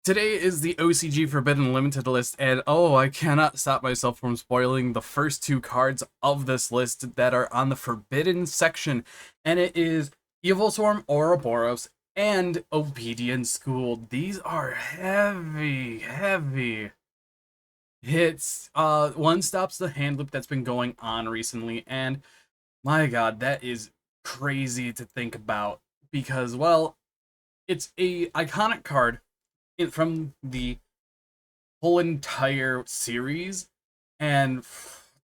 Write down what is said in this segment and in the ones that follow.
Today is the OCG Forbidden Limited list, and oh, I cannot stop myself from spoiling the first two cards of this list that are on the Forbidden section, and it is Evil Swarm, Ouroboros, and Obedient School. These are heavy, heavy hits. One stops the hand loop that's been going on recently, and my god, that is crazy to think about because, well, it's a iconic card from the whole entire series, and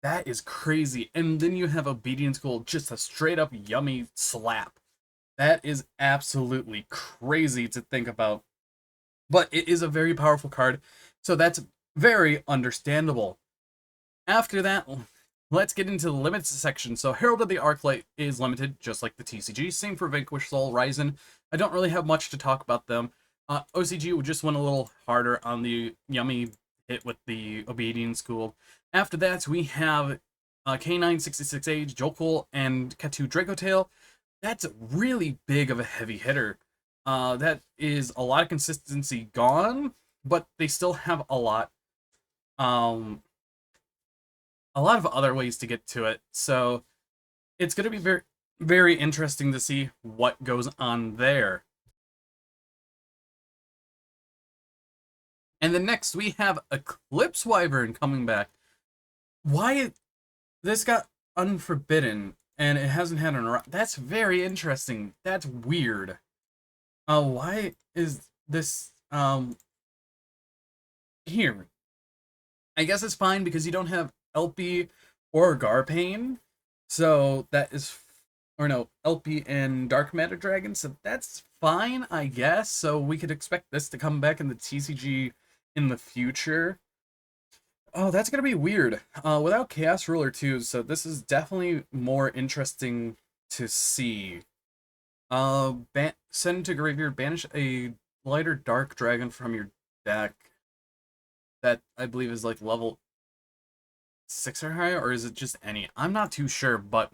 that is crazy. And then you have Obedience School, just a straight up yummy slap. That is absolutely crazy to think about. But it is a very powerful card, so that's very understandable. After that, let's get into the limits section. So Herald of the Arclight is limited, just like the TCG. Same for Vanquish Soul, Ryzen. I don't really have much to talk about them. OCG would just went a little harder on the yummy hit with the Obedience School. After that, we have K9, 66 Age, Jokul, and Ketu Dracotail. That's really big of a heavy hitter. That is a lot of consistency gone, but they still have a lot of other ways to get to it. So it's going to be very, very interesting to see what goes on there. And then next we have Eclipse Wyvern coming back. Why this got unforbidden and it hasn't had an... That's very interesting. That's weird. Why is this here? I guess it's fine because you don't have LP or Garpain. So that is, or no, LP and Dark Matter Dragon. So that's fine, I guess. So we could expect this to come back in the TCG in the future. Oh, that's gonna be weird. Without Chaos Ruler too, so this is definitely more interesting to see. Send to graveyard, banish a lighter dark dragon from your deck. That I believe is like level 6 or higher, or is it just any? I'm not too sure, but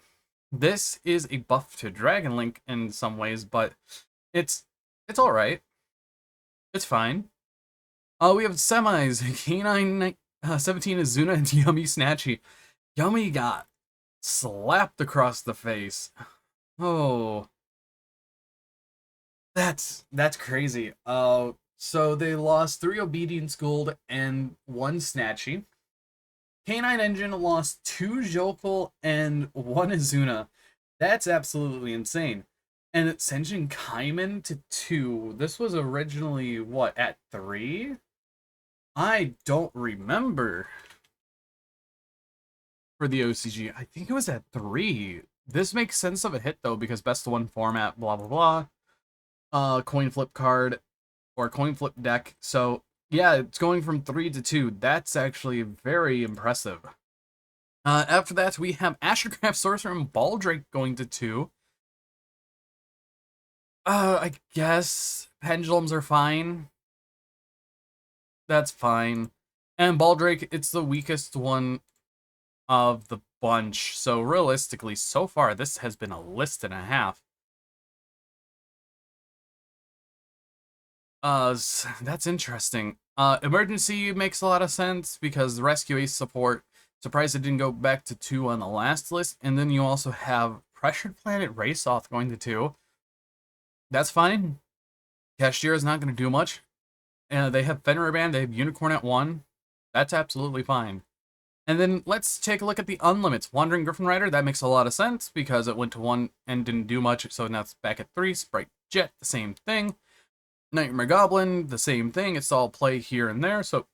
this is a buff to Dragon Link in some ways, but it's all right. It's fine. We have semis. K9 17 is Zuna and Yummy Snatchy. Yummy got slapped across the face. Oh, that's crazy. So they lost 3 Obedience Gold and 1 Snatchy. K9 Engine lost 2 Jokul and 1 Azuna. That's absolutely insane. And Senjin Kaiman to 2. This was originally, what, at 3? I don't remember for the OCG. I think it was at 3. This makes sense of a hit, though, because best of 1 format, blah, blah, blah. Coin flip card, or coin flip deck. So, yeah, it's going from 3 to 2. That's actually very impressive. After that, we have Ashercraft Sorcerer and Baldrake going to 2. I guess pendulums are fine. That's fine. And Baldrake, it's the weakest one of the bunch. So realistically, so far, this has been a list and a half. That's interesting. Emergency makes a lot of sense because the Rescue Ace support. Surprised it didn't go back to 2 on the last list. And then you also have Pressured Planet Raceoff going to 2. That's fine. Cashier is not going to do much. They have Fenrir Band, they have Unicorn at 1. That's absolutely fine. And then let's take a look at the unlimits. Wandering Griffin Rider, that makes a lot of sense because it went to 1 and didn't do much, so now it's back at 3. Sprite Jet, the same thing. Nightmare Goblin, the same thing. It's all play here and there, so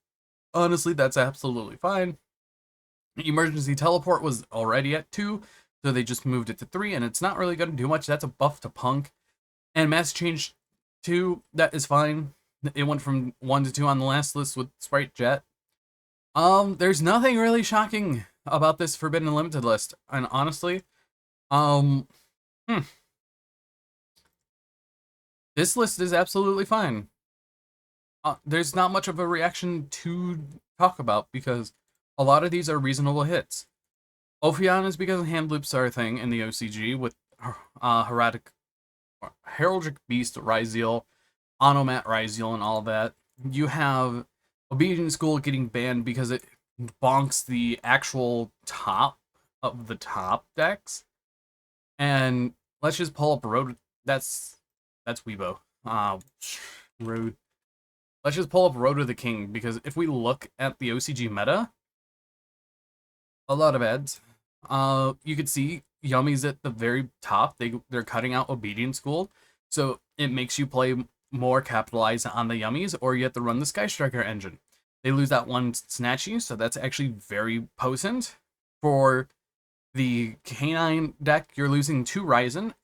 honestly, that's absolutely fine. Emergency Teleport was already at 2, so they just moved it to 3, and it's not really going to do much. That's a buff to Punk. And Mass Change 2, that is fine. It went from 1 to 2 on the last list with Sprite Jet. There's nothing really shocking about this Forbidden Unlimited list, and honestly, this list is absolutely fine. There's not much of a reaction to talk about because a lot of these are reasonable hits. Ophion is because hand loops are a thing in the OCG with Heraldic Beast, Ryzeal, Onomat Ryzeal, and all that. you have Obedient School getting banned because it bonks the actual top of the top decks. And let's just pull up Road. That's Weibo. Road. Let's just pull up Road to the King, because if we look at the OCG meta, a lot of ads. You could see Yummies at the very top. They're cutting out Obedient School, so it makes you play more capitalized on the Yummies, or you have to run the Sky Striker engine. They lose that one Snatchy, so that's actually very potent. For the Canine deck, you're losing 2 Ryzen,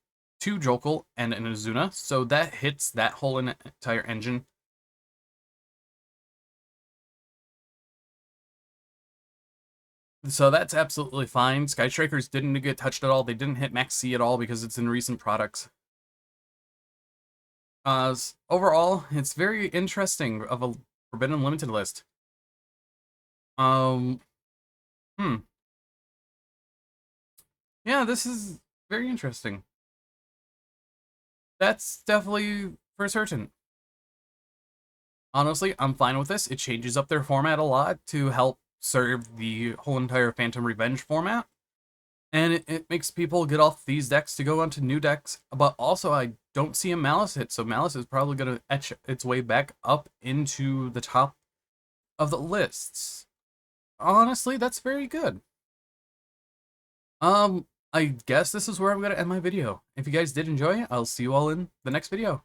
2 Jokel, and an Azuna, so that hits that whole entire engine. So that's absolutely fine. Sky Strikers didn't get touched at all. They didn't hit Max C at all because it's in recent products. Overall, it's very interesting of a Forbidden Limited list. Um, Yeah, this is very interesting. That's definitely for certain. Honestly, I'm fine with this. It changes up their format a lot to help serve the whole entire Phantom Revenge format. And it makes people get off these decks to go onto new decks. But also, I don't see a Malice hit, so Malice is probably going to etch its way back up into the top of the lists. Honestly, that's very good. I guess this is where I'm going to end my video. If you guys did enjoy it, I'll see you all in the next video.